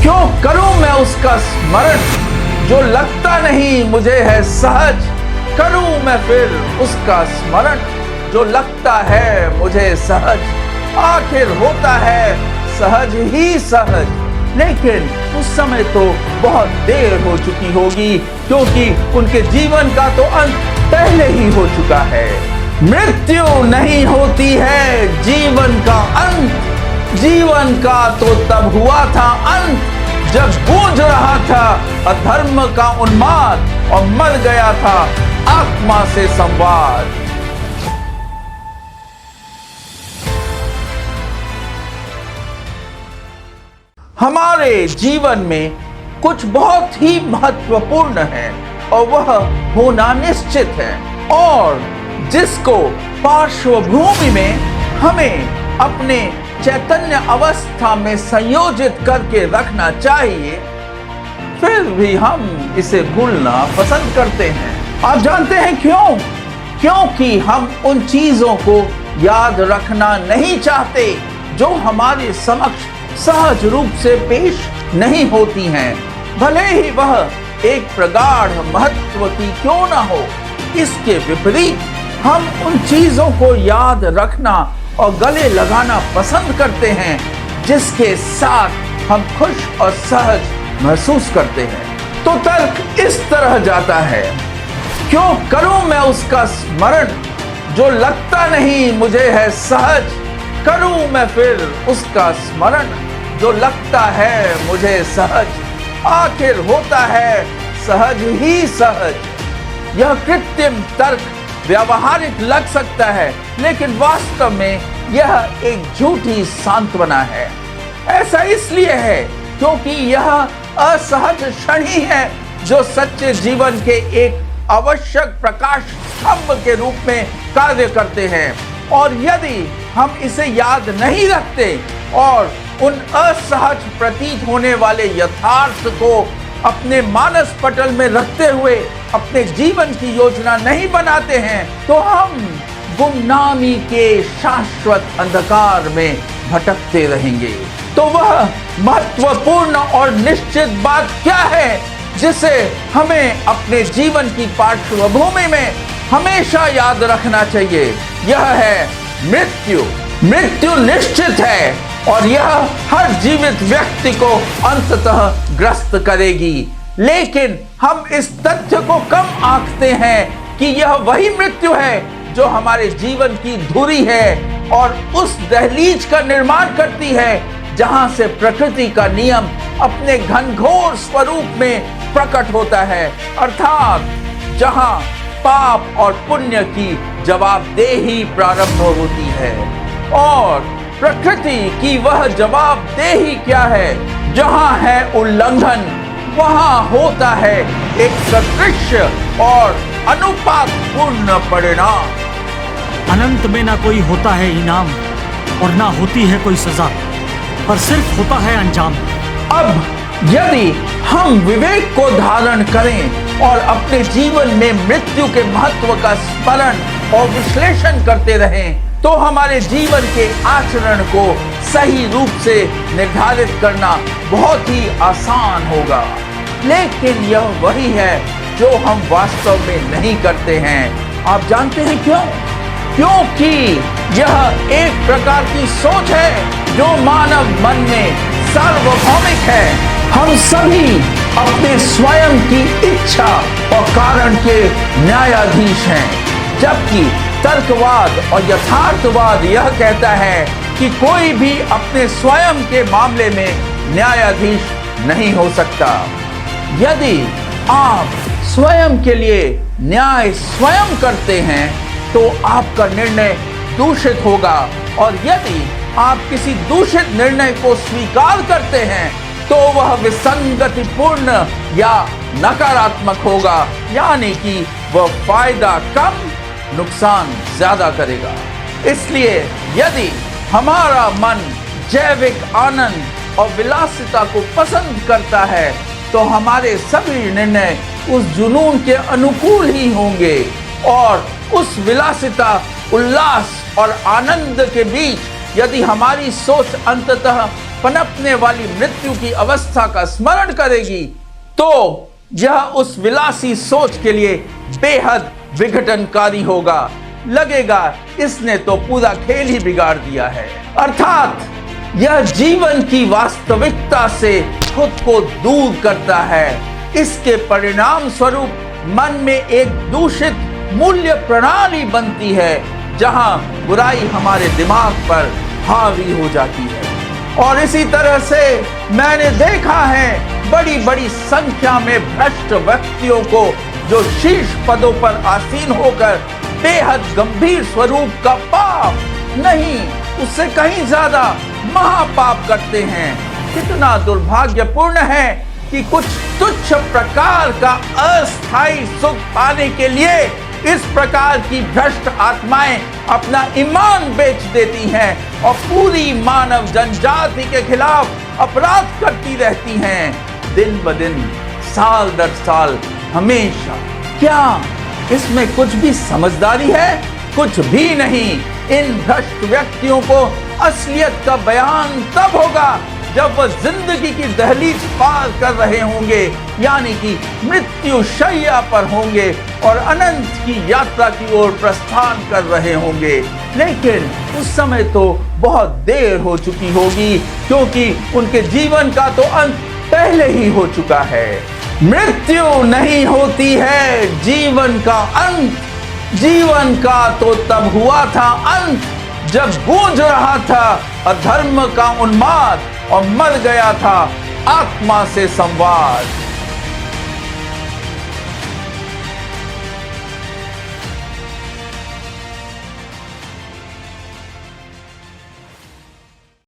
क्यों करूं मैं उसका स्मरण जो लगता नहीं मुझे है सहज। करूं मैं फिर उसका स्मरण जो लगता है मुझे सहज। आखिर होता है सहज ही सहज, लेकिन उस समय तो बहुत देर हो चुकी होगी, क्योंकि उनके जीवन का तो अंत पहले ही हो चुका है। मृत्यु नहीं होती है जीवन का अंत। जीवन का तो तब हुआ था अंत जब गूंज रहा था अधर्म का उन्माद और मर गया था आत्मा से संवाद। हमारे जीवन में कुछ बहुत ही महत्वपूर्ण है और वह होना निश्चित है, और जिसको पार्श्वभूमि में हमें अपने चैतन्य अवस्था में संयोजित करके रखना चाहिए, फिर भी हम इसे भूलना पसंद करते हैं। आप जानते हैं क्यों? क्योंकि हम उन चीजों को याद रखना नहीं चाहते जो हमारे समक्ष सहज रूप से पेश नहीं होती हैं, भले ही वह एक प्रगाढ़ महत्व की क्यों ना हो। इसके विपरीत हम उन चीजों को याद रखना और गले लगाना पसंद करते हैं जिसके साथ हम खुश और सहज महसूस करते हैं। तो तर्क इस तरह जाता है, क्यों करूं मैं उसका स्मरण जो लगता नहीं मुझे है सहज। करूं मैं फिर उसका स्मरण जो लगता है मुझे सहज। आखिर होता है सहज ही सहज। यह कृत्रिम तर्क व्यावहारिक लग सकता है, लेकिन वास्तव में यह एक झूठी सांत्वना है। ऐसा इसलिए है क्योंकि यह असहज क्षण ही है जो सच्चे जीवन के एक आवश्यक प्रकाश स्तंभ के रूप में कार्य करते हैं। और यदि हम इसे याद नहीं रखते और उन असहज प्रतीत होने वाले यथार्थ को अपने मानस पटल में रखते हुए अपने जीवन की योजना नहीं बनाते हैं, तो हम गुमनामी के शाश्वत अंधकार में भटकते रहेंगे। तो वह महत्वपूर्ण और निश्चित बात क्या है जिसे हमें अपने जीवन की पार्श्वभूमि में हमेशा याद रखना चाहिए? यह है मृत्यु। मृत्यु निश्चित है और यह हर जीवित व्यक्ति को अंततः ग्रस्त करेगी, लेकिन हम इस तथ्य को कम आंकते हैं कि यह वही मृत्यु है जो हमारे जीवन की धुरी है और उस दहलीज का निर्माण करती है जहां से प्रकृति का नियम अपने घनघोर स्वरूप में प्रकट होता है, अर्थात जहां पाप और पुण्य की जवाबदेही प्रारंभ होती है। और प्रकृति की वह जवाबदेही क्या है? जहां है उल्लंघन, वहां होता है एक सदृश्य और अनुपातपूर्ण परिणाम। अनंत में ना कोई होता है इनाम और ना होती है कोई सजा, पर सिर्फ होता है अंजाम। अब यदि हम विवेक को धारण करें और अपने जीवन में मृत्यु के महत्व का स्मरण और विश्लेषण करते रहें, तो हमारे जीवन के आचरण को सही रूप से निर्धारित करना बहुत ही आसान होगा। लेकिन यह वही है जो हम वास्तव में नहीं करते हैं। आप जानते हैं क्यों? क्योंकि यह एक प्रकार की सोच है जो मानव मन में सार्वभौमिक है। हम सभी अपने स्वयं की इच्छा और कारण के न्यायाधीश हैं, जबकि तर्कवाद और यथार्थवाद यह कहता है कि कोई भी अपने स्वयं के मामले में न्यायाधीश नहीं हो सकता। यदि आप स्वयं के लिए न्याय स्वयं करते हैं तो आपका निर्णय दूषित होगा, और यदि आप किसी दूषित निर्णय को स्वीकार करते हैं तो वह विसंगतिपूर्ण या नकारात्मक होगा, यानी कि वह फायदा कम नुकसान ज्यादा करेगा। इसलिए यदि हमारा मन जैविक आनंद और विलासिता को पसंद करता है तो हमारे सभी निर्णय उस जुनून के अनुकूल ही होंगे, और उस विलासिता, उल्लास और आनंद के बीच यदि हमारी सोच अंततः पनपने वाली मृत्यु की अवस्था का स्मरण करेगी तो यह उस विलासी सोच के लिए बेहद विघटनकारी होगा। लगेगा इसने तो पूरा खेल ही बिगाड़ दिया है। अर्थात यह जीवन की वास्तविकता से खुद को दूर करता है। इसके परिणाम स्वरूप मन में एक दूषित मूल्य प्रणाली बनती है, जहां बुराई हमारे दिमाग पर हावी हो जाती है। और इसी तरह से मैंने देखा है बड़ी बड़ी संख्या में भ्रष्ट व्यक्तियों को जो शीर्ष पदों पर आसीन होकर बेहद गंभीर स्वरूप का पाप नहीं, उससे कहीं ज्यादा महापाप करते हैं। कितना दुर्भाग्यपूर्ण है कि कुछ तुच्छ प्रकार का अस्थायी सुख पाने के लिए इस प्रकार की भ्रष्ट आत्माएं अपना ईमान बेच देती हैं और पूरी मानव जनजाति के खिलाफ अपराध करती रहती हैं, दिन ब दिन, साल दर साल, हमेशा। क्या इसमें कुछ भी समझदारी है? कुछ भी नहीं। इन भ्रष्ट व्यक्तियों को असलियत का बयान तब होगा जब वह जिंदगी की दहलीज पार कर रहे होंगे, यानी कि मृत्यु शैया पर होंगे और अनंत की यात्रा की ओर प्रस्थान कर रहे होंगे। लेकिन उस समय तो बहुत देर हो चुकी होगी, क्योंकि उनके जीवन का तो अंत पहले ही हो चुका है। मृत्यु नहीं होती है जीवन का अंत। जीवन का तो तब हुआ था अंत जब गूंज रहा था अधर्म का उन्माद और मर गया था आत्मा से संवाद।